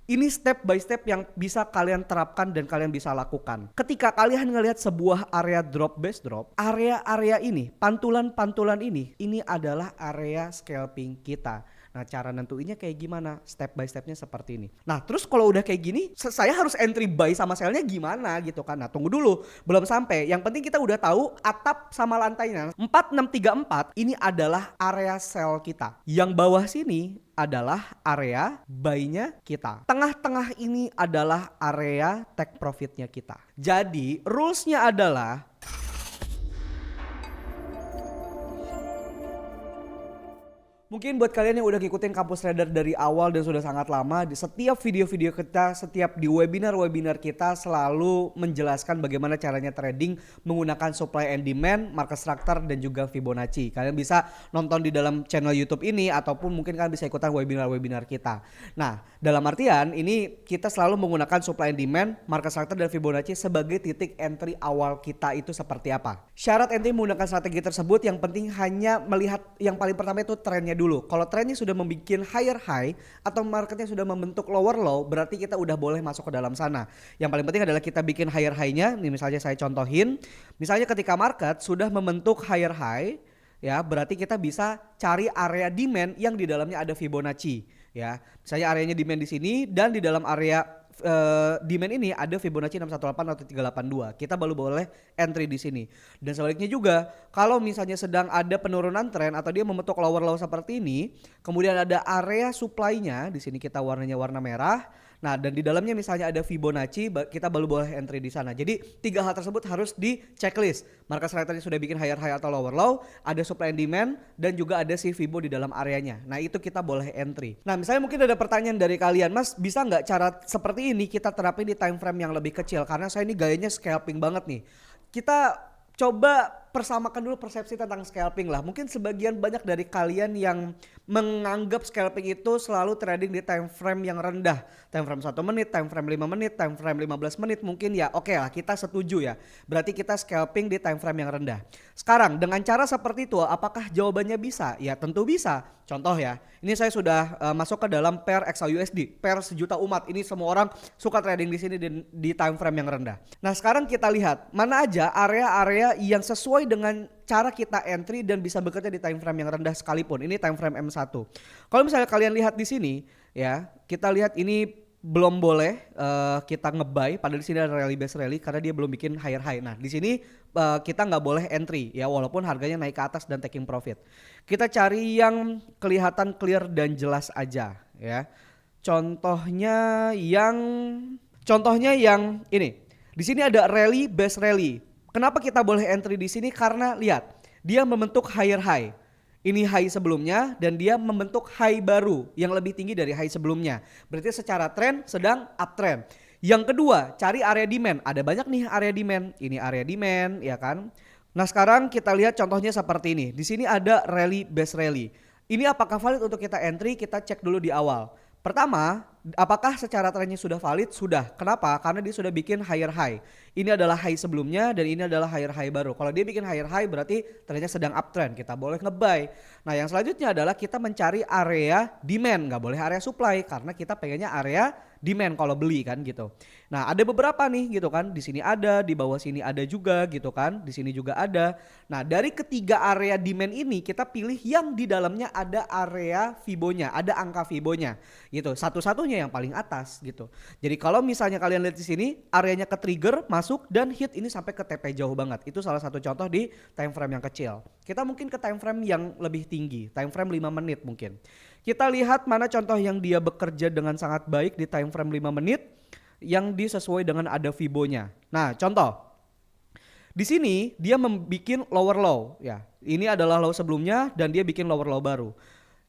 Ini step by step yang bisa kalian terapkan dan kalian bisa lakukan. Ketika kalian ngelihat sebuah area drop base drop, area-area ini, pantulan-pantulan ini adalah area scalping kita. Nah, cara nentuinnya kayak gimana? Step by stepnya seperti ini. Nah, terus kalau udah kayak gini, saya harus entry buy sama sell-nya gimana gitu kan. Nah, tunggu dulu. Belum sampai. Yang penting kita udah tahu atap sama lantainya. 4634 ini adalah area sell kita. Yang bawah sini adalah area buy-nya kita. Tengah-tengah ini adalah area take profit-nya kita. Jadi, rules-nya adalah mungkin buat kalian yang udah ngikutin Kampus Trader dari awal dan sudah sangat lama, di setiap video-video kita, setiap di webinar-webinar kita selalu menjelaskan bagaimana caranya trading menggunakan supply and demand, market structure dan juga Fibonacci. Kalian bisa nonton di dalam channel YouTube ini ataupun mungkin kalian bisa ikutan webinar-webinar kita. Nah, dalam artian ini kita selalu menggunakan supply and demand, market structure dan Fibonacci sebagai titik entry awal kita itu seperti apa. Syarat entry menggunakan strategi tersebut yang penting hanya melihat yang paling pertama itu trennya dulu. Kalau trennya sudah membuat higher high atau marketnya sudah membentuk lower low, berarti kita udah boleh masuk ke dalam sana. Yang paling penting adalah kita bikin higher high-nya. Nih misalnya saya contohin, misalnya ketika market sudah membentuk higher high, ya berarti kita bisa cari area demand yang di dalamnya ada Fibonacci. Ya, misalnya areanya demand di sini dan di dalam area demand ini ada Fibonacci 618 atau 382. Kita baru boleh entry di sini. Dan sebaliknya juga, kalau misalnya sedang ada penurunan tren atau dia membentuk lower low seperti ini, kemudian ada area supply-nya, di sini kita warnanya warna merah. Nah, dan di dalamnya misalnya ada Fibonacci, kita baru boleh entry di sana. Jadi, tiga hal tersebut harus di checklist. Market structure sudah bikin higher high atau lower low, ada supply and demand, dan juga ada si Fibo di dalam areanya. Nah, itu kita boleh entry. Nah, misalnya mungkin ada pertanyaan dari kalian, Mas, bisa nggak cara seperti ini kita terapin di time frame yang lebih kecil? Karena saya ini gayanya scalping banget nih. Kita coba persamakan dulu persepsi tentang scalping lah. Mungkin sebagian banyak dari kalian yang menganggap scalping itu selalu trading di time frame yang rendah. Time frame 1 menit, time frame 5 menit, time frame 15 menit mungkin ya oke lah kita setuju ya. Berarti kita scalping di time frame yang rendah. Sekarang dengan cara seperti itu apakah jawabannya bisa? Ya tentu bisa. Contoh ya, ini saya sudah masuk ke dalam pair XAUSD, pair sejuta umat. Ini semua orang suka trading di sini di time frame yang rendah. Nah sekarang kita lihat mana aja area-area yang sesuai dengan cara kita entry dan bisa bekerja di time frame yang rendah sekalipun. Ini time frame M1. Kalau misalnya kalian lihat di sini ya, kita lihat ini belum boleh kita nge-buy, padahal di sini ada rally base rally karena dia belum bikin higher high. Nah, di sini kita nggak boleh entry ya walaupun harganya naik ke atas dan taking profit. Kita cari yang kelihatan clear dan jelas aja ya. Contohnya yang ini. Di sini ada rally base rally. Kenapa kita boleh entry di sini? Karena lihat, dia membentuk higher high. Ini high sebelumnya dan dia membentuk high baru yang lebih tinggi dari high sebelumnya. Berarti secara tren sedang uptrend. Yang kedua, cari area demand. Ada banyak nih area demand. Ini area demand ya kan. Nah sekarang kita lihat contohnya seperti ini. Di sini ada rally base rally. Ini apakah valid untuk kita entry? Kita cek dulu di awal. Pertama, apakah secara trennya sudah valid? Sudah. Kenapa? Karena dia sudah bikin higher high. Ini adalah high sebelumnya dan ini adalah higher high baru. Kalau dia bikin higher high berarti trennya sedang uptrend. Kita boleh nge-buy. Nah yang selanjutnya adalah kita mencari area demand. Nggak boleh area supply karena kita pengennya area demand kalau beli kan gitu. Nah ada beberapa nih gitu kan. Di sini ada, di bawah sini ada juga gitu kan. Di sini juga ada. Nah dari ketiga area demand ini kita pilih yang di dalamnya ada area Fibonya. Ada angka Fibonya gitu. Satu-satunya yang paling atas gitu. Jadi kalau misalnya kalian lihat di sini areanya ke trigger masuk dan hit ini sampai ke TP jauh banget. Itu salah satu contoh di time frame yang kecil. Kita mungkin ke time frame yang lebih tinggi, time frame 5 menit mungkin. Kita lihat mana contoh yang dia bekerja dengan sangat baik di time frame 5 menit yang disesuai dengan ada Fibonya. Nah, contoh. Di sini dia membuat lower low ya. Ini adalah low sebelumnya dan dia bikin lower low baru.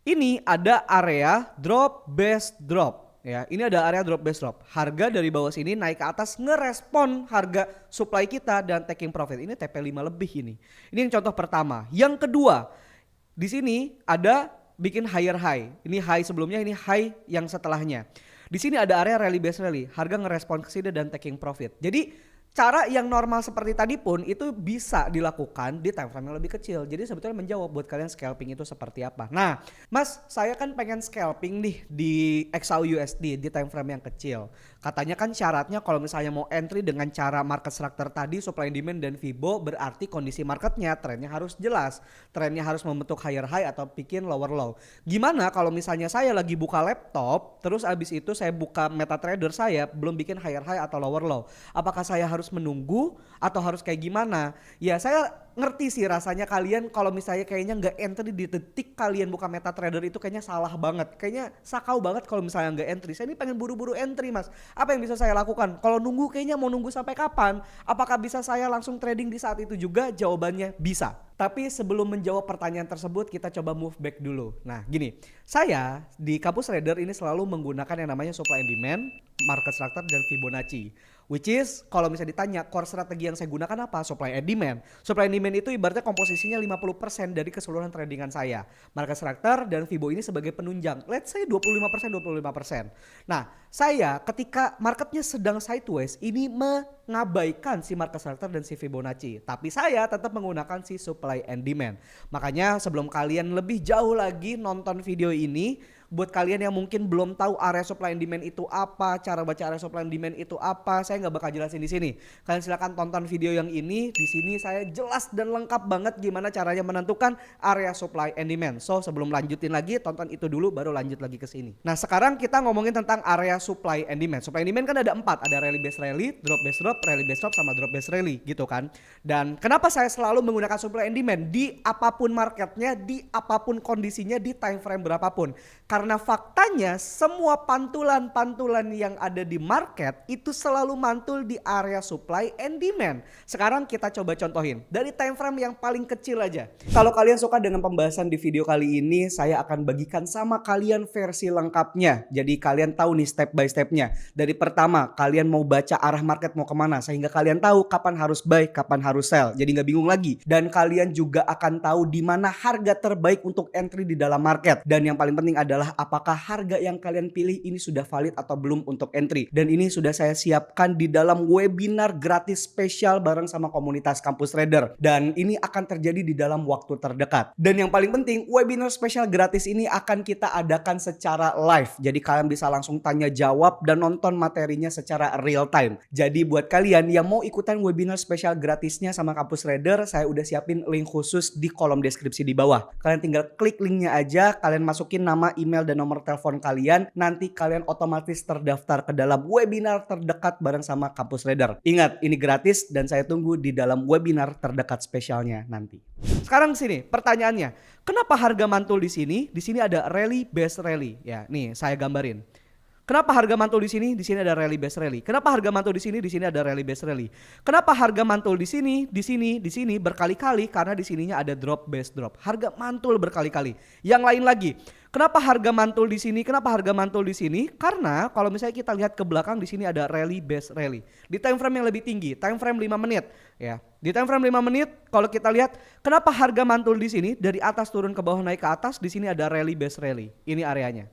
Ini ada area drop base drop. Ya, ini ada area drop base drop. Harga dari bawah sini naik ke atas ngerespon harga supply kita dan taking profit. Ini TP5 lebih ini. Ini yang contoh pertama. Yang kedua, di sini ada bikin higher high. Ini high sebelumnya, ini high yang setelahnya. Di sini ada area rally base rally. Harga ngerespon ke sini dan taking profit. Jadi Cara yang normal seperti tadi pun itu bisa dilakukan di time frame yang lebih kecil. Jadi sebetulnya menjawab buat kalian scalping itu seperti apa. Nah, Mas, saya kan pengen scalping nih di XAUUSD di time frame yang kecil. Katanya kan syaratnya kalau misalnya mau entry dengan cara market structure tadi, supply and demand dan Fibo, berarti kondisi marketnya trennya harus jelas. Trennya harus membentuk higher high atau bikin lower low. Gimana kalau misalnya saya lagi buka laptop, terus abis itu saya buka MetaTrader saya belum bikin higher high atau lower low. Apakah saya harus menunggu atau harus kayak gimana? Ya saya ngerti sih rasanya kalian kalau misalnya kayaknya nggak entry di detik kalian buka MetaTrader itu kayaknya salah banget. Kayaknya sakau banget kalau misalnya nggak entry. Saya ini pengen buru-buru entry, Mas. Apa yang bisa saya lakukan? Kalau nunggu kayaknya mau nunggu sampai kapan? Apakah bisa saya langsung trading di saat itu juga? Jawabannya bisa. Tapi sebelum menjawab pertanyaan tersebut kita coba move back dulu. Nah gini, saya di Kampus Trader ini selalu menggunakan yang namanya supply and demand, market structure dan Fibonacci. Which is kalau misalnya ditanya core strategi yang saya gunakan apa? Supply and demand. Supply and demand itu ibaratnya komposisinya 50% dari keseluruhan tradingan saya. Market structure dan Fibo ini sebagai penunjang. Let's say 25%. Nah, saya ketika marketnya sedang sideways ini mengabaikan si market structure dan si Fibonacci. Tapi saya tetap menggunakan si supply and demand. Makanya sebelum kalian lebih jauh lagi nonton video ini, buat kalian yang mungkin belum tahu area supply and demand itu apa, cara baca area supply and demand itu apa, saya nggak bakal jelasin di sini. Kalian silakan tonton video yang ini. Di sini saya jelas dan lengkap banget gimana caranya menentukan area supply and demand. So sebelum lanjutin lagi, tonton itu dulu baru lanjut lagi ke sini. Nah sekarang kita ngomongin tentang area supply and demand. Supply and demand kan ada 4, ada rally based rally, drop based drop, rally based drop, sama drop based rally gitu kan. Dan kenapa saya selalu menggunakan supply and demand di apapun marketnya, di apapun kondisinya, di time frame berapapun. Karena faktanya semua pantulan-pantulan yang ada di market itu selalu mantul di area supply and demand. Sekarang kita coba contohin dari time frame yang paling kecil aja. Kalau kalian suka dengan pembahasan di video kali ini, saya akan bagikan sama kalian versi lengkapnya. Jadi kalian tahu nih step by stepnya. Dari pertama kalian mau baca arah market mau kemana, sehingga kalian tahu kapan harus buy, kapan harus sell. Jadi nggak bingung lagi. Dan kalian juga akan tahu di mana harga terbaik untuk entry di dalam market. Dan yang paling penting adalah apakah harga yang kalian pilih ini sudah valid atau belum untuk entry. Dan ini sudah saya siapkan di dalam webinar gratis spesial bareng sama komunitas Kampus Trader. Dan ini akan terjadi di dalam waktu terdekat. Dan yang paling penting, webinar spesial gratis ini akan kita adakan secara live. Jadi kalian bisa langsung tanya jawab dan nonton materinya secara real time. Jadi buat kalian yang mau ikutan webinar spesial gratisnya sama Kampus Trader, saya udah siapin link khusus di kolom deskripsi di bawah. Kalian tinggal klik linknya aja, kalian masukin nama, email, dan nomor telepon kalian, nanti kalian otomatis terdaftar ke dalam webinar terdekat bareng sama Kampus Trader. Ingat, ini gratis dan saya tunggu di dalam webinar terdekat spesialnya nanti. Sekarang sini pertanyaannya, kenapa harga mantul di sini? Di sini ada rally based rally. Ya, nih saya gambarin. Kenapa harga mantul di sini? Di sini ada rally based rally. Kenapa harga mantul di sini? Di sini ada rally based rally. Kenapa harga mantul di sini? Di sini berkali-kali karena di sininya ada drop based drop. Harga mantul berkali-kali. Yang lain lagi, kenapa harga mantul di sini? Kenapa harga mantul di sini? Karena kalau misalnya kita lihat ke belakang di sini ada rally based rally. Di time frame yang lebih tinggi, time frame 5 menit, ya. Di time frame 5 menit kalau kita lihat kenapa harga mantul di sini dari atas turun ke bawah naik ke atas, di sini ada rally based rally. Ini areanya.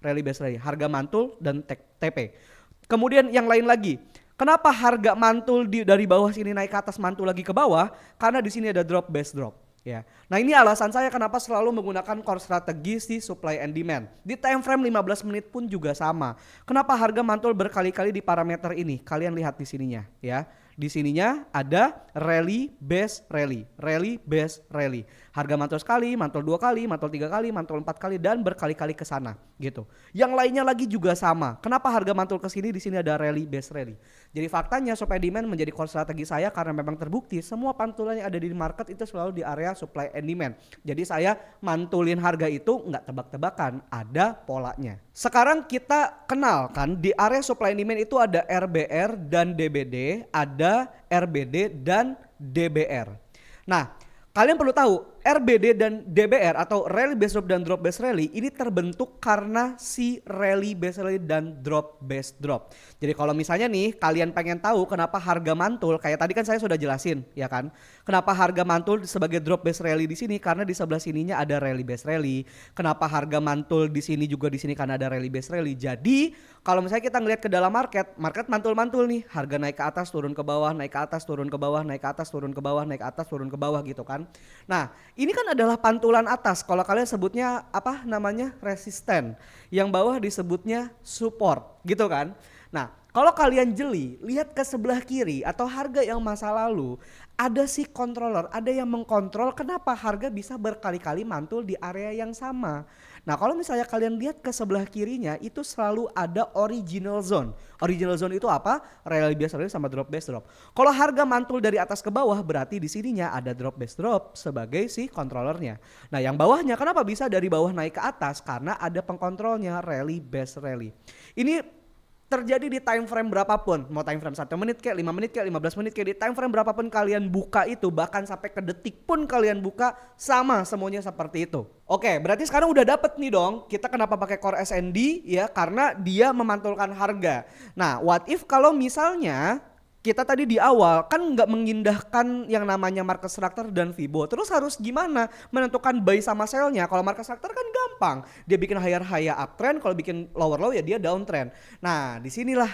Rally based rally, harga mantul dan TP. Kemudian yang lain lagi, kenapa harga mantul dari bawah sini naik ke atas, mantul lagi ke bawah? Karena di sini ada drop based drop. Ya. Nah ini alasan saya kenapa selalu menggunakan core strategi si supply and demand. Di time frame 15 menit pun juga sama. Kenapa harga mantul berkali-kali di parameter ini? Kalian lihat di sininya, ya. Di sininya ada rally based rally, rally based rally. Harga mantul sekali, mantul 2 kali, mantul 3 kali, mantul 4 kali dan berkali-kali ke sana gitu. Yang lainnya lagi juga sama. Kenapa harga mantul ke sini? Di sini ada rally based rally. Jadi faktanya supply demand menjadi core strategi saya karena memang terbukti semua pantulan yang ada di market itu selalu di area supply and demand. Jadi saya mantulin harga itu nggak tebak-tebakan, ada polanya. Sekarang kita kenal kan di area supply and demand itu ada RBR dan DBD, ada RBD dan DBR. Nah, kalian perlu tahu RBD dan DBR atau rally based drop dan drop based rally ini terbentuk karena si rally based rally dan drop based drop. Jadi kalau misalnya nih kalian pengen tahu kenapa harga mantul, kayak tadi kan saya sudah jelasin ya kan. Kenapa harga mantul sebagai drop based rally di sini karena di sebelah sininya ada rally based rally. Kenapa harga mantul di sini juga di sini karena ada rally based rally. Jadi kalau misalnya kita ngelihat ke dalam market mantul-mantul nih, harga naik ke atas turun ke bawah, naik ke atas turun ke bawah, naik ke atas turun ke bawah, naik ke atas turun ke bawah gitu kan. Nah, ini kan adalah pantulan atas, kalau kalian sebutnya apa namanya resisten, yang bawah disebutnya support gitu kan. Nah kalau kalian jeli, lihat ke sebelah kiri atau harga yang masa lalu, ada si controller, ada yang mengkontrol kenapa harga bisa berkali-kali mantul di area yang sama. Nah kalau misalnya kalian lihat ke sebelah kirinya itu selalu ada original zone. Original zone itu apa? Rally based rally sama drop based drop. Kalau harga mantul dari atas ke bawah berarti di sininya ada drop based drop sebagai si controllernya. Nah yang bawahnya kenapa bisa dari bawah naik ke atas? Karena ada pengkontrolnya rally based rally. Ini terjadi di time frame berapapun, mau time frame 1 menit kayak 5 menit kayak 15 menit kayak di time frame berapapun kalian buka itu, bahkan sampai ke detik pun kalian buka sama semuanya seperti itu. Oke, berarti sekarang udah dapet nih dong kita kenapa pakai core SND ya, karena dia memantulkan harga. Nah what if kalau misalnya kita tadi di awal kan nggak mengindahkan yang namanya market structure dan Fibo. Terus harus gimana menentukan buy sama sell-nya? Kalau market structure kan gampang. Dia bikin higher high uptrend, kalau bikin lower low ya dia downtrend. Nah, disinilah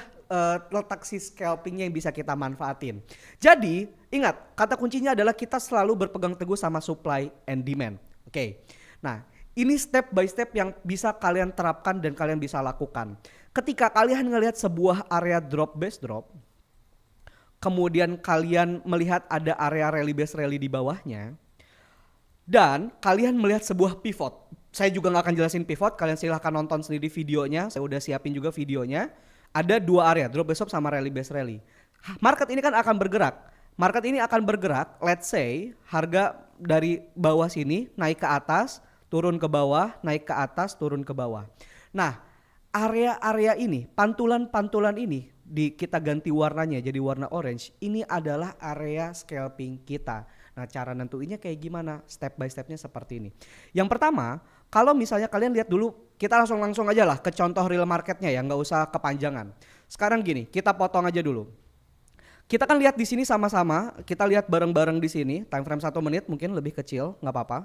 letak si scalpingnya yang bisa kita manfaatin. Jadi, ingat, kata kuncinya adalah kita selalu berpegang teguh sama supply and demand. Oke. Nah, ini step by step yang bisa kalian terapkan dan kalian bisa lakukan. Ketika kalian ngelihat sebuah area drop based drop, kemudian kalian melihat ada area rally based rally di bawahnya, dan kalian melihat sebuah pivot. Saya juga gak akan jelasin pivot, kalian silahkan nonton sendiri videonya, saya udah siapin juga videonya. Ada dua area, drop based drop sama rally based rally. Market ini kan akan bergerak. Market ini akan bergerak, let's say harga dari bawah sini naik ke atas, turun ke bawah, naik ke atas, turun ke bawah. Nah, area-area ini, pantulan-pantulan ini kita ganti warnanya jadi warna orange. Ini adalah area scalping kita. Nah cara nentuinnya kayak gimana? Step by stepnya seperti ini. Yang pertama, kalau misalnya kalian lihat dulu, kita langsung aja lah ke contoh real marketnya ya, nggak usah kepanjangan. Sekarang gini, kita potong aja dulu. Kita kan lihat di sini sama-sama, kita lihat bareng-bareng di sini, time frame 1 menit mungkin lebih kecil, nggak apa-apa.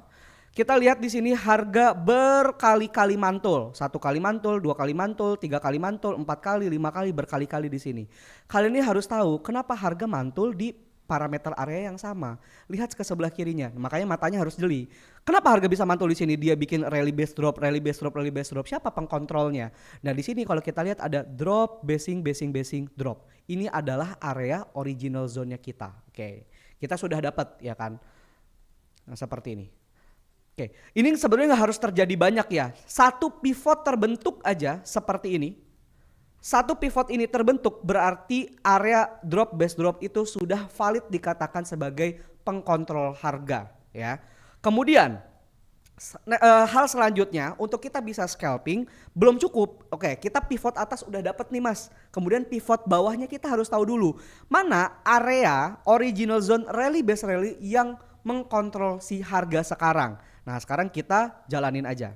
Kita lihat di sini harga berkali-kali mantul, 1 kali mantul, 2 kali mantul, 3 kali mantul, 4 kali, 5 kali, berkali-kali di sini. Kalian ini harus tahu kenapa harga mantul di parameter area yang sama. Lihat ke sebelah kirinya, makanya matanya harus jeli. Kenapa harga bisa mantul di sini? Dia bikin rally based drop, rally based drop, rally based drop. Siapa pengkontrolnya? Nah di sini kalau kita lihat ada drop, basing, drop. Ini adalah area original zone-nya kita. Oke, kita sudah dapat ya kan? Nah seperti ini. Oke, ini sebenarnya nggak harus terjadi banyak ya. Satu pivot terbentuk aja seperti ini. Satu pivot ini terbentuk berarti area drop based drop itu sudah valid dikatakan sebagai pengkontrol harga ya. Kemudian hal selanjutnya untuk kita bisa scalping belum cukup. Oke, kita pivot atas udah dapat nih Mas. Kemudian pivot bawahnya kita harus tahu dulu mana area original zone rally based rally yang mengkontrol si harga sekarang. Nah sekarang kita jalanin aja,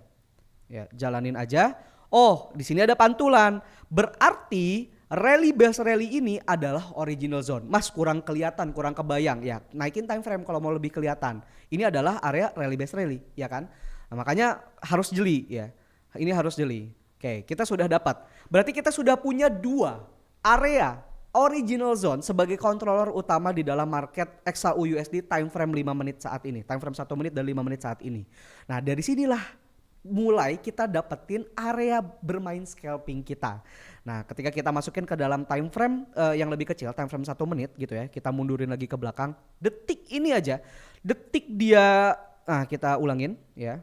ya jalanin aja. Oh di sini ada pantulan, berarti rally based rally ini adalah original zone. Mas kurang kelihatan, kurang kebayang ya. Naikin time frame kalau mau lebih kelihatan. Ini adalah area rally based rally, ya kan? Nah, makanya harus jeli ya. Ini harus jeli. Oke, kita sudah dapat. Berarti kita sudah punya dua area original zone sebagai controller utama di dalam market XAU USD time frame 5 menit saat ini. Time frame 1 menit dan 5 menit saat ini. Nah dari sinilah mulai kita dapetin area bermain scalping kita. Nah ketika kita masukin ke dalam time frame yang lebih kecil, time frame 1 menit gitu ya. Kita mundurin lagi ke belakang. Detik ini aja. Detik dia, nah kita ulangin ya.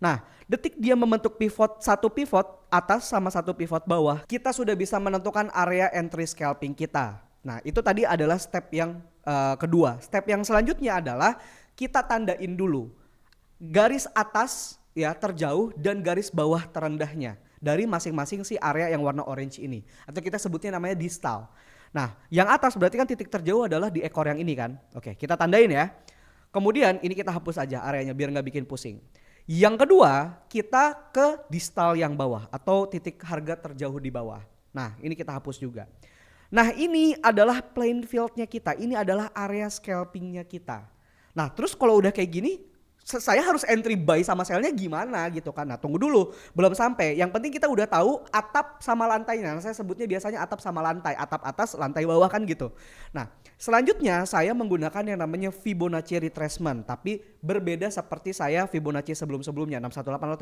Nah, detik dia membentuk pivot, satu pivot atas sama satu pivot bawah, kita sudah bisa menentukan area entry scalping kita. Nah, itu tadi adalah step yang kedua. Step yang selanjutnya adalah kita tandain dulu garis atas ya terjauh dan garis bawah terendahnya dari masing-masing si area yang warna orange ini. Atau kita sebutnya namanya distal. Nah, yang atas berarti kan titik terjauh adalah di ekor yang ini kan. Oke, kita tandain ya. Kemudian ini kita hapus aja areanya biar nggak bikin pusing. Yang kedua, kita ke distal yang bawah atau titik harga terjauh di bawah. Nah, ini kita hapus juga. Nah, ini adalah playing fieldnya kita. Ini adalah area scalpingnya kita. Nah, terus kalau udah kayak gini, saya harus entry buy sama sell-nya gimana gitu kan. Nah, tunggu dulu, belum sampai. Yang penting kita udah tahu atap sama lantainya. Nah, saya sebutnya biasanya atap sama lantai, atap atas, lantai bawah kan gitu. Nah, selanjutnya saya menggunakan yang namanya Fibonacci retracement, tapi berbeda seperti saya Fibonacci sebelum-sebelumnya 618 atau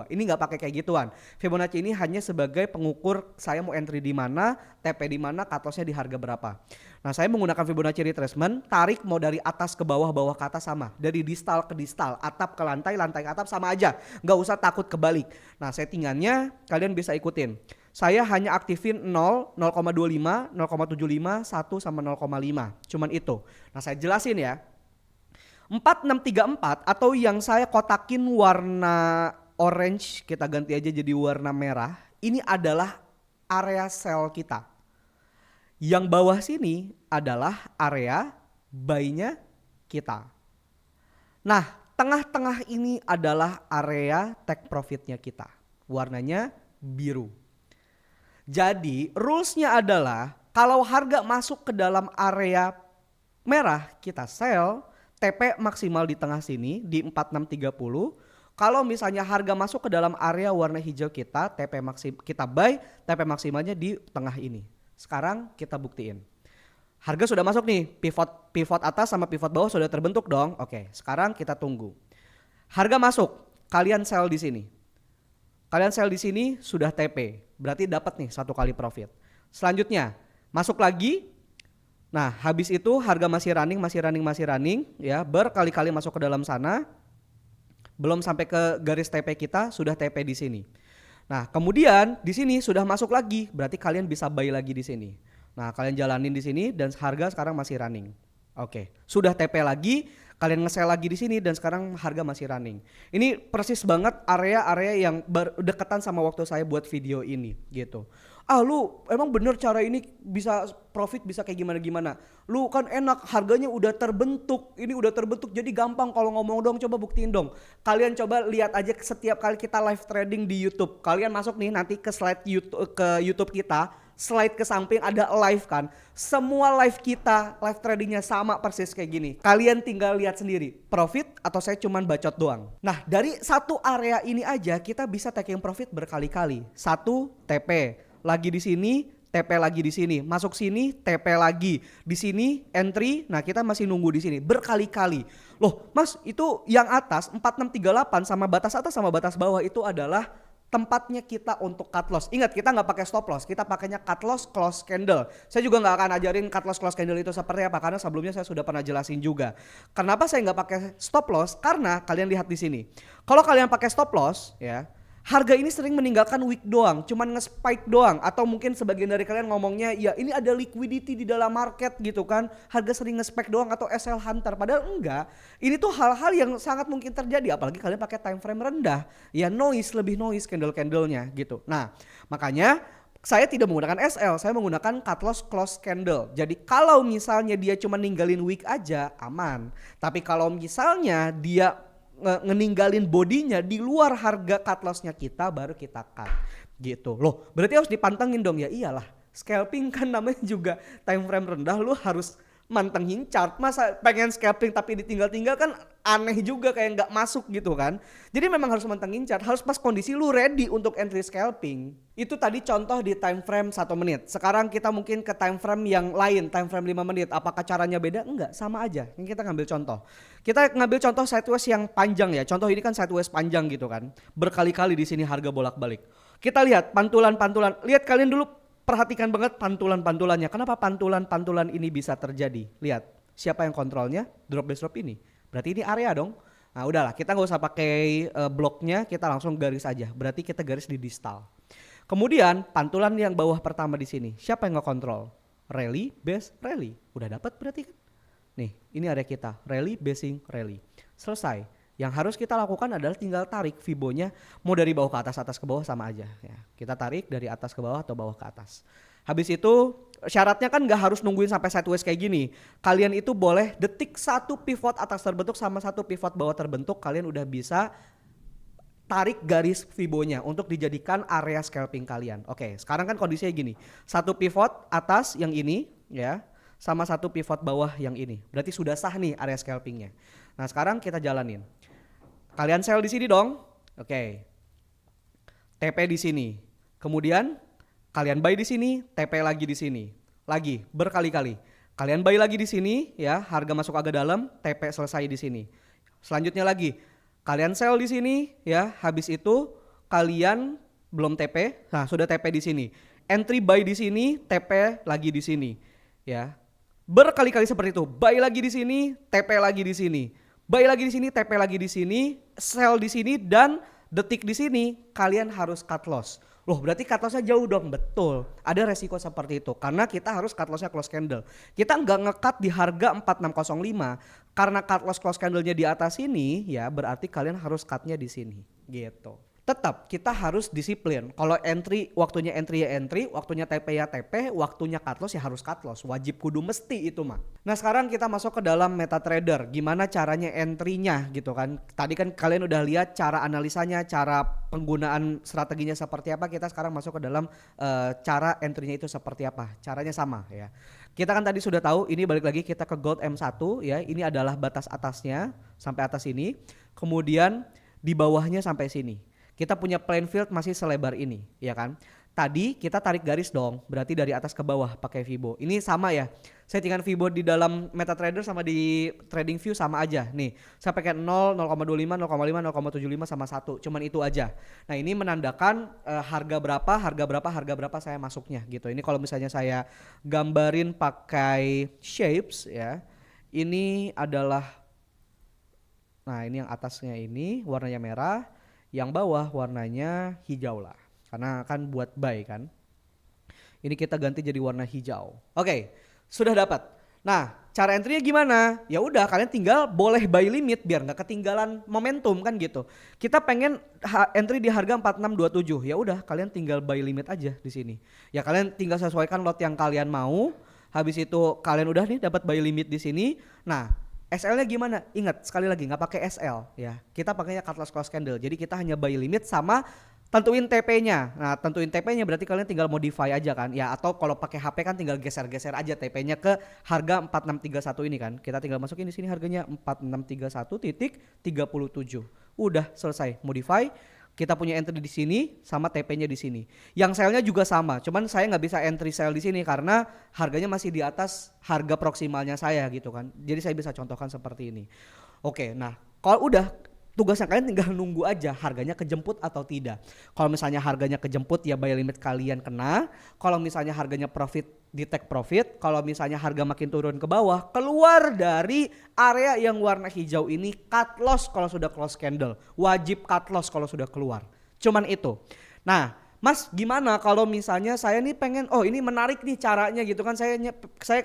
382. Ini nggak pakai kayak gituan. Fibonacci ini hanya sebagai pengukur saya mau entry di mana, TP di mana, cut loss-nya di harga berapa. Nah, saya menggunakan Fibonacci retracement, tarik mau dari atas ke bawah, bawah ke atas sama. Dari distal ke distal, atap ke lantai, lantai ke atap sama aja. Nggak usah takut kebalik. Nah, settingannya kalian bisa ikutin. Saya hanya aktifin 0, 0,25, 0,75, 1 sama 0,5. Cuman itu. Nah, saya jelasin ya. 4634 atau yang saya kotakin warna orange, kita ganti aja jadi warna merah. Ini adalah area sell kita. Yang bawah sini adalah area buy-nya kita. Nah, tengah-tengah ini adalah area take profit-nya kita. Warnanya biru. Jadi rules-nya adalah kalau harga masuk ke dalam area merah kita sell, TP maksimal di tengah sini di 4630. Kalau misalnya harga masuk ke dalam area warna hijau kita, kita buy, TP maksimalnya di tengah ini. Sekarang kita buktiin. Harga sudah masuk nih, pivot atas sama pivot bawah sudah terbentuk dong. Oke, sekarang kita tunggu. Harga masuk, kalian sell di sini. Kalian sell di sini sudah TP, berarti dapat nih 1 kali profit. Selanjutnya, masuk lagi. Nah, habis itu harga masih running ya, berkali-kali masuk ke dalam sana. Belum sampai ke garis TP kita, sudah TP di sini. Nah, kemudian di sini sudah masuk lagi, berarti kalian bisa buy lagi di sini. Nah, kalian jalanin di sini dan harga sekarang masih running. Oke, sudah TP lagi, kalian nge-sell lagi di sini dan sekarang harga masih running. Ini persis banget area-area yang berdekatan sama waktu saya buat video ini gitu. Ah, lu emang bener cara ini bisa profit bisa kayak gimana-gimana. Lu kan enak, harganya udah terbentuk. Ini udah terbentuk jadi gampang kalau ngomong dong, coba buktiin dong. Kalian coba lihat aja setiap kali kita live trading di YouTube. Kalian masuk nih nanti ke slide YouTube kita. Slide ke samping ada live kan. Semua live kita, live tradingnya sama persis kayak gini. Kalian tinggal lihat sendiri, profit atau saya cuman bacot doang. Nah, dari satu area ini aja kita bisa taking profit berkali-kali. 1 TP, lagi di sini, TP lagi di sini, masuk sini, TP lagi di sini, entry. Nah, kita masih nunggu di sini berkali-kali. Loh, Mas, itu yang atas 4638 sama batas atas sama batas bawah itu adalah tempatnya kita untuk cut loss. Ingat, kita nggak pakai stop loss, kita pakainya cut loss close candle. Saya juga nggak akan ajarin cut loss close candle itu seperti apa karena sebelumnya saya sudah pernah jelasin juga. Kenapa saya nggak pakai stop loss? Karena kalian lihat di sini. Kalau kalian pakai stop loss, ya, harga ini sering meninggalkan wick doang, cuman nge-spike doang. Atau mungkin sebagian dari kalian ngomongnya, ya ini ada liquidity di dalam market gitu kan. Harga sering nge-spike doang atau SL hunter. Padahal enggak. Ini tuh hal-hal yang sangat mungkin terjadi. Apalagi kalian pakai time frame rendah. Ya lebih noise candle-candlenya gitu. Nah, makanya saya tidak menggunakan SL, saya menggunakan cut loss close candle. Jadi kalau misalnya dia cuma ninggalin wick aja, aman. Tapi kalau misalnya dia ngeninggalin bodinya di luar harga cut loss-nya kita, baru kita cut gitu. Loh, berarti harus dipantengin dong. Ya iyalah, scalping kan namanya juga time frame rendah, lu harus mantengin chart. Masa pengen scalping tapi ditinggal-tinggal kan aneh juga, kayak nggak masuk gitu kan. Jadi memang harus mantengin chart, harus pas kondisi lu ready untuk entry scalping. Itu tadi contoh di time frame 1 menit. Sekarang kita mungkin ke time frame yang lain, time frame 5 menit. Apakah caranya beda? Enggak, sama aja. Ini kita ngambil contoh. Kita ngambil contoh sideways yang panjang ya. Contoh ini kan sideways panjang gitu kan. Berkali-kali di sini harga bolak-balik. Kita lihat pantulan-pantulan. Lihat kalian dulu, perhatikan banget pantulan-pantulannya. Kenapa pantulan-pantulan ini bisa terjadi? Lihat, siapa yang kontrolnya? Drop base drop ini. Berarti ini area dong. Nah udahlah, kita nggak usah pakai bloknya, kita langsung garis aja. Berarti kita garis di distal. Kemudian pantulan yang bawah pertama di sini, siapa yang ngekontrol? Rally, base, rally. Udah dapat berarti kan? Nih, ini area kita, rally, basing, rally. Selesai. Yang harus kita lakukan adalah tinggal tarik Fibonya, mau dari bawah ke atas, atas ke bawah sama aja. Ya, kita tarik dari atas ke bawah atau bawah ke atas. Habis itu syaratnya kan nggak harus nungguin sampai sideways kayak gini. Kalian itu boleh detik satu pivot atas terbentuk sama satu pivot bawah terbentuk, kalian udah bisa tarik garis Fibonya untuk dijadikan area scalping kalian. Oke, sekarang kan kondisinya gini. Satu pivot atas yang ini ya, sama satu pivot bawah yang ini. Berarti sudah sah nih area scalpingnya. Nah, sekarang kita jalanin. Kalian sell di sini dong. Oke. TP di sini. Kemudian kalian buy di sini, TP lagi di sini. Lagi berkali-kali. Kalian buy lagi di sini ya, harga masuk agak dalam, TP selesai di sini. Selanjutnya lagi, kalian sell di sini ya, habis itu kalian belum TP, nah sudah TP di sini. Entry buy di sini, TP lagi di sini ya. Berkali-kali seperti itu. Buy lagi di sini, TP lagi di sini. Buy lagi di sini, TP lagi di sini, sell di sini, dan detik di sini kalian harus cut loss. Loh, berarti cut lossnya jauh dong. Betul, ada resiko seperti itu karena kita harus cut lossnya close candle. Kita nggak nge-cut di harga 4605 karena cut loss close candlenya di atas ini ya, berarti kalian harus cutnya di sini gitu. Tetap kita harus disiplin. Kalau entry, waktunya entry ya entry, waktunya TP ya TP, waktunya cut loss ya harus cut loss. Wajib kudu mesti itu mah. Nah, sekarang kita masuk ke dalam MetaTrader. Gimana caranya entry-nya gitu kan. Tadi kan kalian udah lihat cara analisanya, cara penggunaan strateginya seperti apa. Kita sekarang masuk ke dalam cara entry-nya itu seperti apa. Caranya sama ya. Kita kan tadi sudah tahu, ini balik lagi kita ke gold M1 ya. Ini adalah batas atasnya sampai atas ini. Kemudian di bawahnya sampai sini. Kita punya plain field masih selebar ini, ya kan? Tadi kita tarik garis dong, berarti dari atas ke bawah pakai Fibo. Ini sama ya, settingan Fibo di dalam MetaTrader sama di TradingView sama aja. Nih, saya pakai 0, 0,25, 0,5, 0,75 sama 1, cuman itu aja. Nah, ini menandakan harga berapa saya masuknya gitu. Ini kalau misalnya saya gambarin pakai shapes ya, ini adalah, nah ini yang atasnya ini warnanya merah, yang bawah warnanya hijau lah, karena kan buat buy kan. Ini kita ganti jadi warna hijau. Oke, sudah dapat. Nah, cara entry-nya gimana? Ya udah, kalian tinggal boleh buy limit biar nggak ketinggalan momentum kan gitu. Kita pengen entry di harga 4627. Ya udah, kalian tinggal buy limit aja di sini. Ya kalian tinggal sesuaikan lot yang kalian mau. Habis itu kalian udah nih dapat buy limit di sini. Nah, SL-nya gimana? Ingat sekali lagi nggak pakai SL ya. Kita pakainya cut loss close candle. Jadi kita hanya buy limit sama tentuin TP-nya. Nah, tentuin TP-nya berarti kalian tinggal modify aja kan. Ya, atau kalau pakai HP kan tinggal geser-geser aja TP-nya ke harga 4631 ini kan. Kita tinggal masukin di sini harganya 4631.37. Udah selesai modify. Kita punya entry di sini sama TP-nya di sini. Yang sell-nya juga sama, cuman saya nggak bisa entry sell di sini karena harganya masih di atas harga proksimalnya saya gitu kan. Jadi saya bisa contohkan seperti ini. Oke, nah kalau udah, tugasnya kalian tinggal nunggu aja harganya kejemput atau tidak. Kalau misalnya harganya kejemput ya buy limit kalian kena. Kalau misalnya harganya profit, di take profit. Kalau misalnya harga makin turun ke bawah, keluar dari area yang warna hijau ini, cut loss kalau sudah close candle. Wajib cut loss kalau sudah keluar. Cuman itu. Nah, Mas, gimana kalau misalnya saya nih pengen, oh ini menarik nih caranya gitu kan, saya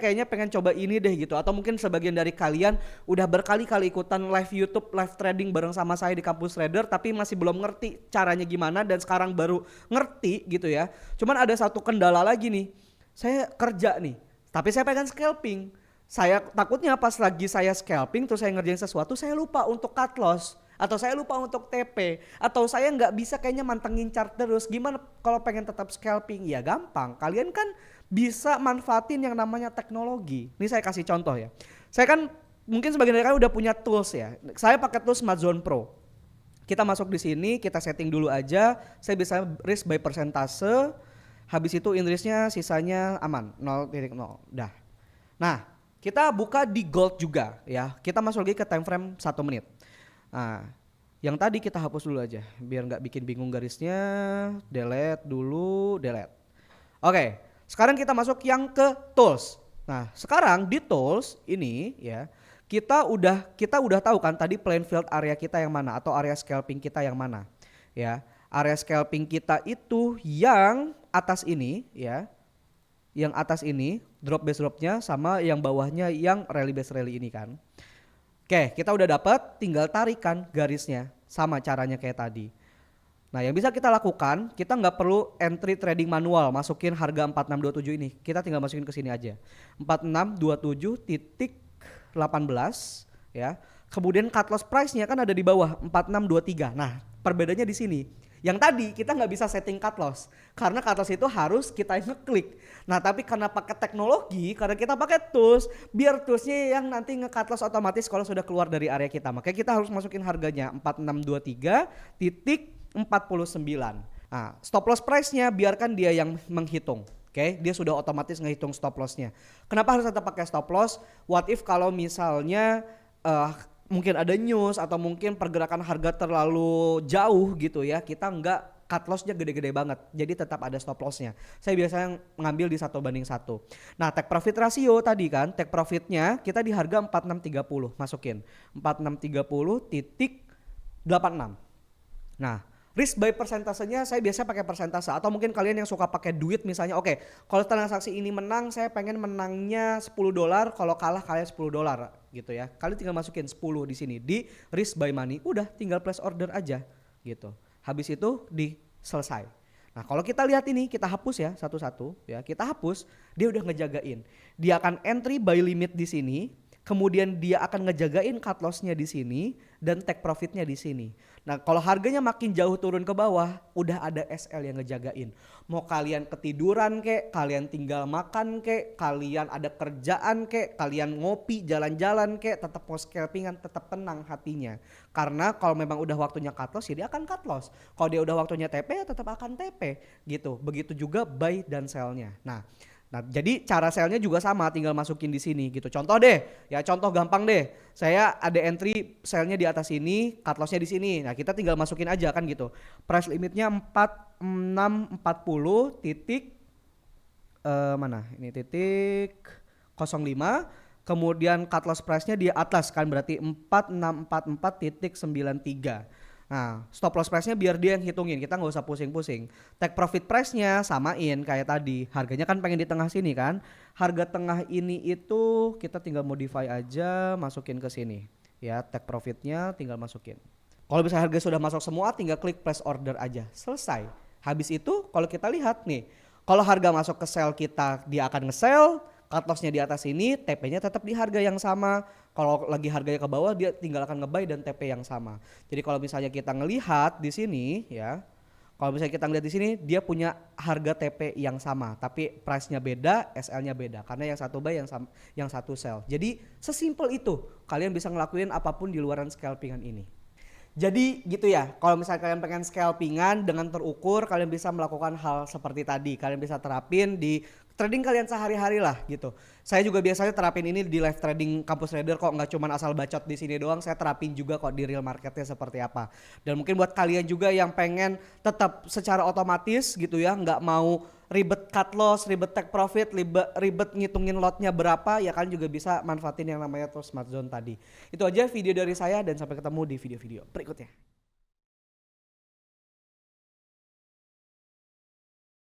kayaknya pengen coba ini deh gitu. Atau mungkin sebagian dari kalian udah berkali-kali ikutan live YouTube, live trading bareng sama saya di Kampus Trader, tapi masih belum ngerti caranya gimana dan sekarang baru ngerti gitu ya. Cuman ada satu kendala lagi nih, saya kerja nih, tapi saya pengen scalping. Saya takutnya pas lagi saya scalping terus saya ngerjain sesuatu, saya lupa untuk cut loss. Atau saya lupa untuk TP, atau saya nggak bisa kayaknya mantengin chart terus. Gimana kalau pengen tetap scalping? Ya gampang, kalian kan bisa manfaatin yang namanya teknologi. Ini saya kasih contoh ya. Saya kan mungkin sebagian dari kalian udah punya tools ya. Saya pakai tools Smart Pro. Kita masuk di sini, kita setting dulu aja. Saya bisa risk by persentase. Habis itu in-risknya sisanya aman, 0.0. Dah. Nah, kita buka di gold juga ya. Kita masuk lagi ke time frame 1 menit. Nah, yang tadi kita hapus dulu aja biar nggak bikin bingung garisnya. Delete dulu, delete. Oke, sekarang kita masuk yang ke tools. Nah, sekarang di tools ini ya, kita udah tahu kan tadi plain field area kita yang mana atau area scalping kita yang mana. Ya, area scalping kita itu yang atas ini ya. Yang atas ini drop base dropnya sama yang bawahnya yang rally base rally ini kan. Oke, kita udah dapat, tinggal tarikan garisnya sama caranya kayak tadi. Nah, yang bisa kita lakukan, kita nggak perlu entry trading manual, masukin harga 4627 ini. Kita tinggal masukin ke sini aja. 4627.18 ya. Kemudian cut loss price-nya kan ada di bawah 4623. Nah, perbedaannya di sini. Yang tadi kita nggak bisa setting cut loss karena cut loss itu harus kita ngeklik. Nah, tapi karena pakai teknologi, karena kita pakai tools, biar toolsnya yang nanti nge-cut loss otomatis kalau sudah keluar dari area kita. Makanya kita harus masukin harganya 4623.49. Nah, stop loss price-nya biarkan dia yang menghitung. Oke, dia sudah otomatis ngehitung stop loss-nya. Kenapa harus tetap pakai stop loss? What if kalau misalnya mungkin ada news atau mungkin pergerakan harga terlalu jauh gitu ya, kita nggak cut loss-nya gede-gede banget, jadi tetap ada stop loss-nya. Saya biasanya ngambil di 1:1. Nah, take profit ratio tadi kan, take profit-nya kita di harga 4630, masukin 4630.86. Nah, risk by persentasenya saya biasa pakai persentase, atau mungkin kalian yang suka pakai duit misalnya, oke, kalau transaksi ini menang saya pengen menangnya $10, kalau kalah kalian $10 gitu ya. Kalian tinggal masukin 10 di sini di risk by money, udah tinggal place order aja gitu. Habis itu selesai. Nah, kalau kita lihat ini, kita hapus ya satu-satu ya, kita hapus, dia udah ngejagain. Dia akan entry buy limit di sini, kemudian dia akan ngejagain cut loss-nya di sini dan take profit-nya di sini. Nah, kalau harganya makin jauh turun ke bawah, udah ada SL yang ngejagain. Mau kalian ketiduran kek, kalian tinggal makan kek, kalian ada kerjaan kek, kalian ngopi, jalan-jalan kek, tetap mau scalpingan, tetap tenang hatinya. Karena kalau memang udah waktunya cut loss, ya dia akan cut loss. Kalau dia udah waktunya TP, ya tetap akan TP gitu. Begitu juga buy dan sell-nya. Nah, jadi cara sell-nya juga sama, tinggal masukin di sini gitu. Contoh deh, ya contoh gampang deh. Saya ada entry sell-nya di atas ini, cut loss-nya di sini. Nah, kita tinggal masukin aja kan gitu. Price limitnya 4640 titik mana? Ini titik 05. Kemudian cut loss price-nya di atas kan, berarti 4644.93. Nah, stop loss price-nya biar dia yang hitungin, kita nggak usah pusing-pusing. Take profit price-nya samain kayak tadi. Harganya kan pengen di tengah sini kan. Harga tengah ini itu kita tinggal modify aja, masukin ke sini. Ya, take profit-nya tinggal masukin. Kalau misalnya harga sudah masuk semua, tinggal klik place order aja. Selesai. Habis itu kalau kita lihat nih, kalau harga masuk ke sell kita, dia akan nge-sell. Cut loss-nya di atas ini, TP-nya tetap di harga yang sama. Kalau lagi harganya ke bawah, dia tinggal akan nge-buy dan TP yang sama. Jadi kalau misalnya kita ngelihat di sini ya, kalau misalnya kita ngelihat di sini, dia punya harga TP yang sama, tapi price-nya beda, SL-nya beda. Karena yang satu buy, yang satu sell. Jadi sesimpel itu, kalian bisa ngelakuin apapun di luaran scalpingan ini. Jadi gitu ya, kalau misalnya kalian pengen scalpingan dengan terukur, kalian bisa melakukan hal seperti tadi. Kalian bisa terapin di trading kalian sehari-hari lah gitu. Saya juga biasanya terapin ini di live trading Kampus Trader kok, nggak cuma asal bacot di sini doang, saya terapin juga kok di real marketnya seperti apa. Dan mungkin buat kalian juga yang pengen tetap secara otomatis gitu ya, nggak mau ribet cut loss, ribet take profit, ribet ngitungin lotnya berapa, ya kalian juga bisa manfaatin yang namanya Smart Zone tadi. Itu aja video dari saya dan sampai ketemu di video-video berikutnya.